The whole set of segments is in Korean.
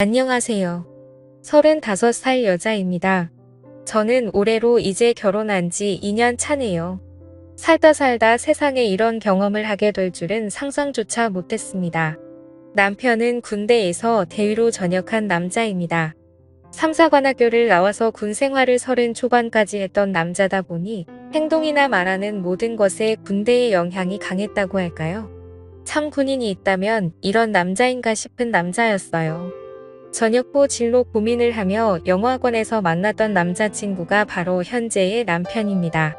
안녕하세요. 35살 여자입니다. 저는 올해로 이제 결혼한 지 2년 차네요. 살다 세상에 이런 경험을 하게 될 줄은 상상조차 못했습니다. 남편은 군대에서 대위로 전역한 남자입니다. 3사관학교를 나와서 군 생활을 30 초반까지 했던 남자다 보니 행동이나 말하는 모든 것에 군대의 영향이 강했다고 할까요? 참 군인이 있다면 이런 남자인가 싶은 남자였어요. 전역 후 진로 고민을 하며 영어학원에서 만났던 남자친구가 바로 현재의 남편입니다.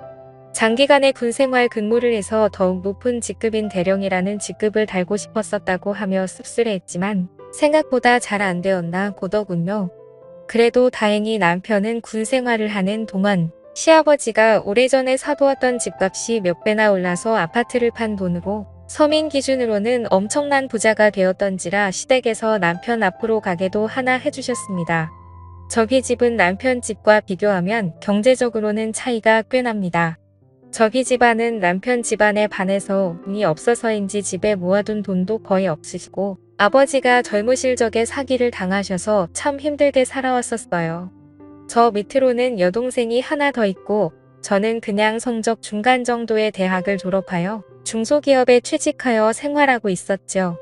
장기간의 군생활 근무를 해서 더욱 높은 직급인 대령이라는 직급을 달고 싶었었다고 하며 씁쓸해했지만 생각보다 잘 안 되었나 보더군요. 그래도 다행히 남편은 군생활을 하는 동안 시아버지가 오래전에 사두었던 집값이 몇 배나 올라서 아파트를 판 돈으로 서민 기준으로는 엄청난 부자가 되었던지라 시댁에서 남편 앞으로 가게도 하나 해주셨습니다. 저희 집은 남편 집과 비교하면 경제적으로는 차이가 꽤 납니다. 저희 집안은 남편 집안에 반해서 운이 없어서인지 집에 모아둔 돈도 거의 없으시고 아버지가 젊으실 적에 사기를 당하셔서 참 힘들게 살아왔었어요. 저 밑으로는 여동생이 하나 더 있고 저는 그냥 성적 중간 정도의 대학을 졸업하여 중소기업에 취직하여 생활하고 있었죠.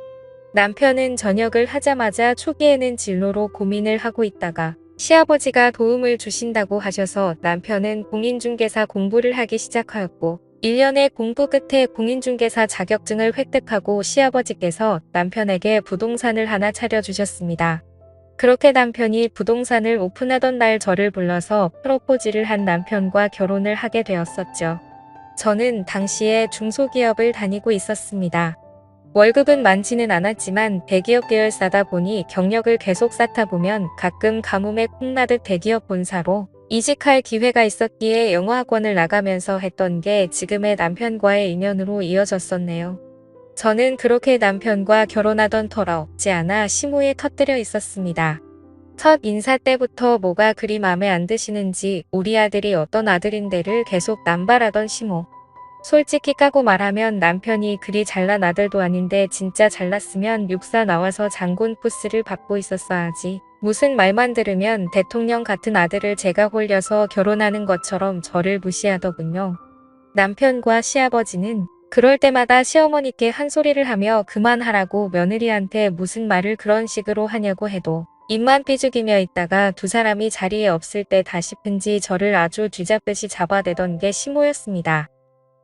남편은 전역을 하자마자 초기에는 진로로 고민을 하고 있다가 시아버지가 도움을 주신다고 하셔서 남편은 공인중개사 공부를 하기 시작하였고 1년의 공부 끝에 공인중개사 자격증을 획득하고 시아버지께서 남편에게 부동산을 하나 차려주셨습니다. 그렇게 남편이 부동산을 오픈하던 날 저를 불러서 프로포즈를 한 남편과 결혼을 하게 되었었죠. 저는 당시에 중소기업을 다니고 있었습니다. 월급은 많지는 않았지만 대기업 계열사다 보니 경력을 계속 쌓다 보면 가끔 가뭄에 콩나듯 대기업 본사로 이직할 기회가 있었기에 영어학원을 나가면서 했던 게 지금의 남편과의 인연으로 이어졌었네요. 저는 그렇게 남편과 결혼하던 터라 없지 않아 시무에 터뜨려 있었습니다. 첫 인사 때부터 뭐가 그리 맘에 안 드시는지 우리 아들이 어떤 아들인데를 계속 남발하던 시모. 솔직히 까고 말하면 남편이 그리 잘난 아들도 아닌데 진짜 잘났으면 육사 나와서 장군 포스를 받고 있었어야지. 무슨 말만 들으면 대통령 같은 아들을 제가 홀려서 결혼하는 것처럼 저를 무시하더군요. 남편과 시아버지는 그럴 때마다 시어머니께 한 소리를 하며 그만하라고 며느리한테 무슨 말을 그런 식으로 하냐고 해도 입만 삐죽이며 있다가 두 사람이 자리에 없을 때다 싶은지 저를 아주 쥐잡듯이 잡아대던 게 시모였습니다.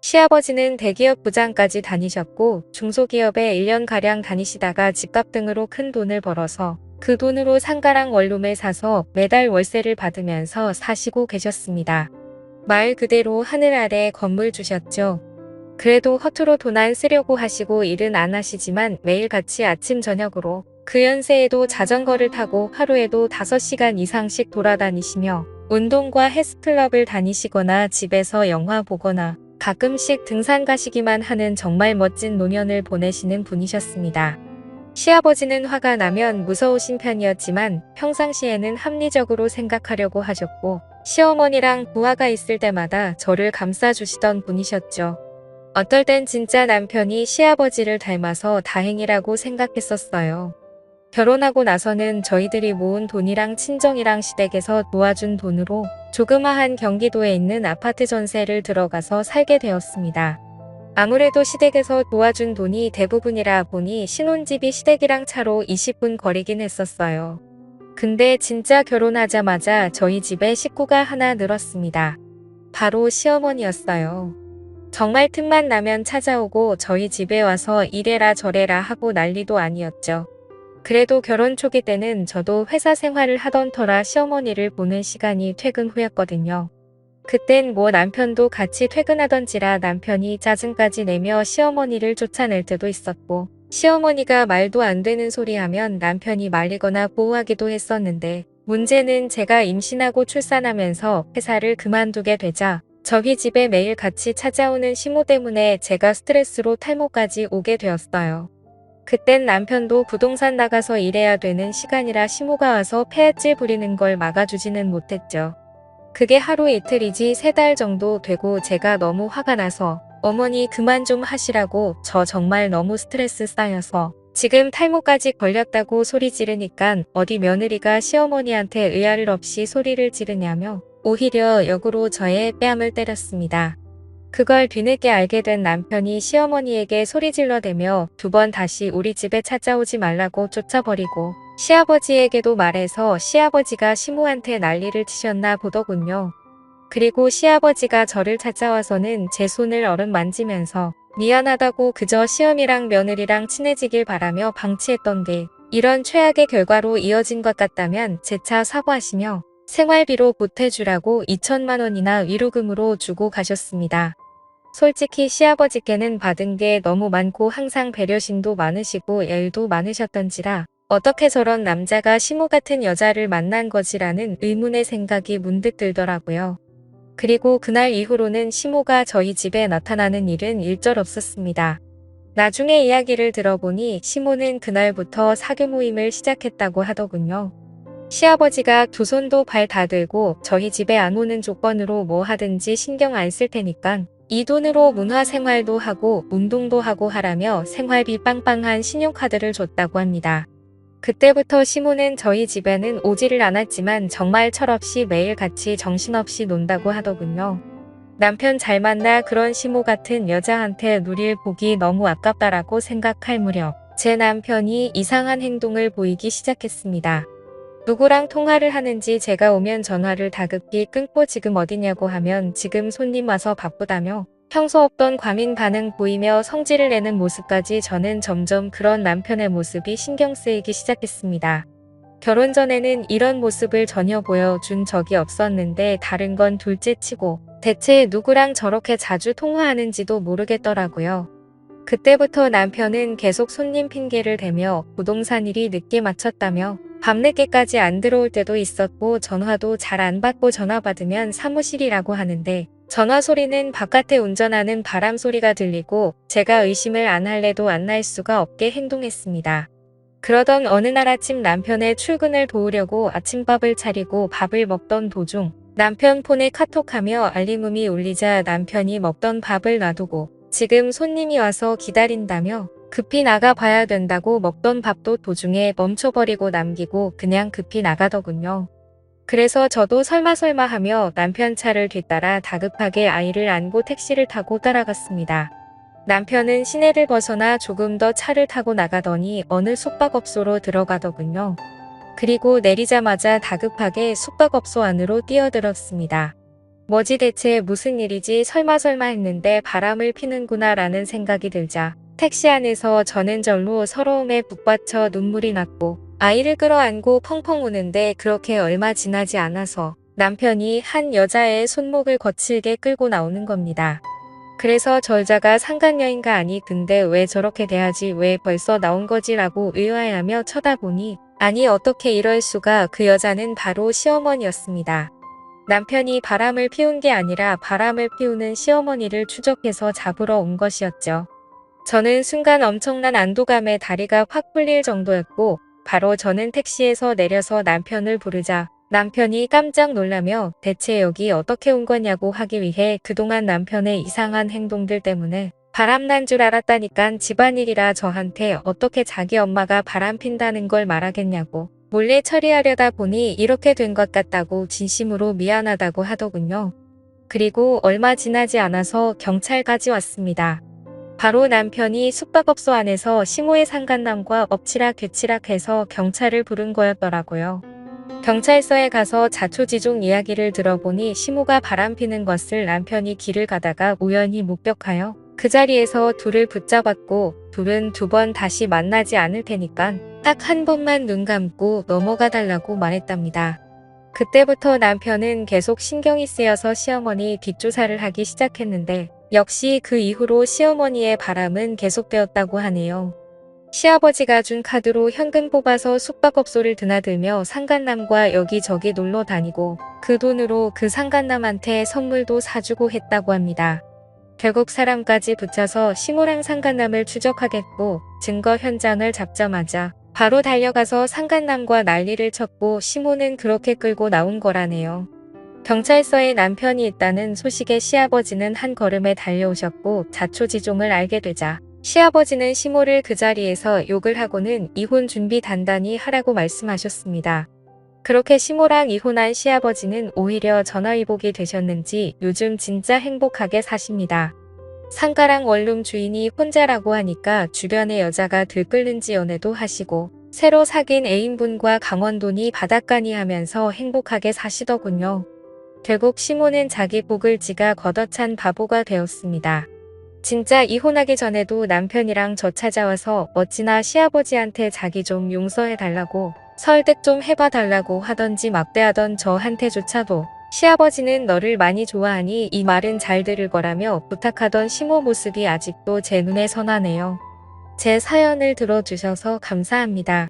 시아버지는 대기업 부장까지 다니셨고 중소기업에 1년가량 다니시다가 집값 등으로 큰 돈을 벌어서 그 돈으로 상가랑 원룸을 사서 매달 월세를 받으면서 사시고 계셨습니다. 말 그대로 하늘 아래 건물 주셨죠. 그래도 허투루 돈 안 쓰려고 하시고 일은 안 하시지만 매일같이 아침 저녁으로 그 연세에도 자전거를 타고 하루에도 5시간 이상씩 돌아다니시며 운동과 헬스클럽을 다니시거나 집에서 영화 보거나 가끔씩 등산 가시기만 하는 정말 멋진 노년을 보내시는 분이셨습니다. 시아버지는 화가 나면 무서우신 편이었지만 평상시에는 합리적으로 생각하려고 하셨고 시어머니랑 부하가 있을 때마다 저를 감싸주시던 분이셨죠. 어떨 땐 진짜 남편이 시아버지를 닮아서 다행이라고 생각했었어요. 결혼하고 나서는 저희들이 모은 돈이랑 친정이랑 시댁에서 도와준 돈으로 조그마한 경기도에 있는 아파트 전세를 들어가서 살게 되었습니다. 아무래도 시댁에서 도와준 돈이 대부분이라 보니 신혼집이 시댁이랑 차로 20분 거리긴 했었어요. 근데 진짜 결혼하자마자 저희 집에 식구가 하나 늘었습니다. 바로 시어머니였어요. 정말 틈만 나면 찾아오고 저희 집에 와서 이래라 저래라 하고 난리도 아니었죠. 그래도 결혼 초기 때는 저도 회사 생활을 하던 터라 시어머니를 보는 시간이 퇴근 후였거든요. 그땐 뭐 남편도 같이 퇴근하던지라 남편이 짜증까지 내며 시어머니를 쫓아낼 때도 있었고 시어머니가 말도 안 되는 소리 하면 남편이 말리거나 보호하기도 했었는데 문제는 제가 임신하고 출산하면서 회사를 그만두게 되자 저희 집에 매일 같이 찾아오는 시모 때문에 제가 스트레스로 탈모까지 오게 되었어요. 그땐 남편도 부동산 나가서 일해야 되는 시간이라 시모가 와서 폐악질 부리는 걸 막아주지는 못했죠. 그게 하루 이틀이지 3달 정도 되고 제가 너무 화가 나서 어머니 그만 좀 하시라고 저 정말 너무 스트레스 쌓여서 지금 탈모까지 걸렸다고 소리 지르니깐 어디 며느리가 시어머니한테 의아를 없이 소리를 지르냐며 오히려 역으로 저의 뺨을 때렸습니다. 그걸 뒤늦게 알게 된 남편이 시어머니에게 소리질러대며 2번 다시 우리 집에 찾아오지 말라고 쫓아버리고 시아버지에게도 말해서 시아버지가 시모한테 난리를 치셨나 보더군요. 그리고 시아버지가 저를 찾아와서는 제 손을 어루만지면서 미안하다고 그저 시어미랑 며느리랑 친해지길 바라며 방치했던 게 이런 최악의 결과로 이어진 것 같다면 재차 사과하시며 생활비로 보태주라고 2천만 원이나 위로금으로 주고 가셨습니다. 솔직히 시아버지께는 받은 게 너무 많고 항상 배려심도 많으시고 애율도 많으셨던지라 어떻게 저런 남자가 시모 같은 여자를 만난 거지라는 의문의 생각이 문득 들더라고요. 그리고 그날 이후로는 시모가 저희 집에 나타나는 일은 일절 없었습니다. 나중에 이야기를 들어보니 시모는 그날부터 사교 모임을 시작했다고 하더군요. 시아버지가 2손도 발 다 들고 저희 집에 안 오는 조건으로 뭐 하든지 신경 안 쓸 테니까 이 돈으로 문화생활도 하고 운동도 하고 하라며 생활비 빵빵한 신용카드를 줬다고 합니다. 그때부터 시모는 저희 집에는 오지를 않았지만 정말 철없이 매일 같이 정신없이 논다고 하더군요. 남편 잘 만나 그런 시모 같은 여자한테 누릴 복이 너무 아깝다라고 생각할 무렵 제 남편이 이상한 행동을 보이기 시작했습니다. 누구랑 통화를 하는지 제가 오면 전화를 다급히 끊고 지금 어디냐고 하면 지금 손님 와서 바쁘다며 평소 없던 과민 반응 보이며 성질을 내는 모습까지 저는 점점 그런 남편의 모습이 신경 쓰이기 시작했습니다. 결혼 전에는 이런 모습을 전혀 보여준 적이 없었는데 다른 건 둘째치고 대체 누구랑 저렇게 자주 통화하는지도 모르겠더라고요. 그때부터 남편은 계속 손님 핑계를 대며 부동산 일이 늦게 마쳤다며 밤늦게까지 안 들어올 때도 있었고 전화도 잘 안 받고 전화 받으면 사무실이라고 하는데 전화 소리는 바깥에 운전하는 바람 소리가 들리고 제가 의심을 안 할래도 안 날 수가 없게 행동했습니다. 그러던 어느 날 아침 남편의 출근을 도우려고 아침밥을 차리고 밥을 먹던 도중 남편 폰에 카톡하며 알림음이 울리자 남편이 먹던 밥을 놔두고 지금 손님이 와서 기다린다며 급히 나가 봐야 된다고 먹던 밥도 도중에 멈춰버리고 남기고 그냥 급히 나가더군요. 그래서 저도 설마 하며 남편 차를 뒤따라 다급하게 아이를 안고 택시를 타고 따라갔습니다. 남편은 시내를 벗어나 조금 더 차를 타고 나가더니 어느 숙박업소로 들어가더군요. 그리고 내리자마자 다급하게 숙박업소 안으로 뛰어들었습니다. 뭐지 대체 무슨 일이지 설마 했는데 바람을 피는구나 라는 생각이 들자 택시 안에서 저는 절로 서러움에 북받쳐 눈물이 났고 아이를 끌어안고 펑펑 우는데 그렇게 얼마 지나지 않아서 남편이 한 여자의 손목을 거칠게 끌고 나오는 겁니다. 그래서 절자가 상간녀인가 아니 근데 왜 저렇게 돼야지 왜 벌써 나온 거지 라고 의아해하며 쳐다보니 아니 어떻게 이럴 수가 그 여자는 바로 시어머니였습니다. 남편이 바람을 피운 게 아니라 바람을 피우는 시어머니를 추적해서 잡으러 온 것이었죠. 저는 순간 엄청난 안도감에 다리가 확 풀릴 정도였고 바로 저는 택시에서 내려서 남편을 부르자 남편이 깜짝 놀라며 대체 여기 어떻게 온 거냐고 하기 위해 그동안 남편의 이상한 행동들 때문에 바람난 줄 알았다니깐 집안일이라 저한테 어떻게 자기 엄마가 바람 핀다는 걸 말하겠냐고 몰래 처리하려다 보니 이렇게 된 것 같다고 진심으로 미안하다고 하더군요. 그리고 얼마 지나지 않아서 경찰까지 왔습니다. 바로 남편이 숙박업소 안에서 시모의 상간남과 엎치락뒤치락해서 경찰을 부른 거였더라고요. 경찰서에 가서 자초지종 이야기를 들어보니 시모가 바람피는 것을 남편이 길을 가다가 우연히 목격하여 그 자리에서 둘을 붙잡았고 둘은 2번 다시 만나지 않을 테니까 딱 한 번만 눈 감고 넘어가 달라고 말했답니다. 그때부터 남편은 계속 신경이 쓰여서 시어머니 뒷조사를 하기 시작했는데 역시 그 이후로 시어머니의 바람은 계속되었다고 하네요. 시아버지가 준 카드로 현금 뽑아서 숙박업소를 드나들며 상간남과 여기저기 놀러 다니고 그 돈으로 그 상간남한테 선물도 사주고 했다고 합니다. 결국 사람까지 붙여서 시모랑 상간남을 추적하겠고 증거 현장을 잡자마자 바로 달려가서 상간남과 난리를 쳤고 시모는 그렇게 끌고 나온 거라네요. 경찰서에 남편이 있다는 소식에 시아버지는 한 걸음에 달려오셨고 자초지종을 알게 되자 시아버지는 시모를 그 자리에서 욕을 하고는 이혼 준비 단단히 하라고 말씀하셨습니다. 그렇게 시모랑 이혼한 시아버지는 오히려 전화위복이 되셨는지 요즘 진짜 행복하게 사십니다. 상가랑 원룸 주인이 혼자라고 하니까 주변에 여자가 들끓는지 연애도 하시고 새로 사귄 애인분과 강원도니 바닷가니 하면서 행복하게 사시더군요. 결국 시모는 자기 복을 지가 걷어찬 바보가 되었습니다. 진짜 이혼하기 전에도 남편이랑 저 찾아와서 어찌나 시아버지한테 자기 좀 용서해달라고 설득 좀 해봐달라고 하던지 막대하던 저한테조차도 시아버지는 너를 많이 좋아하니 이 말은 잘 들을 거라며 부탁하던 시모 모습이 아직도 제 눈에 선하네요. 제 사연을 들어주셔서 감사합니다.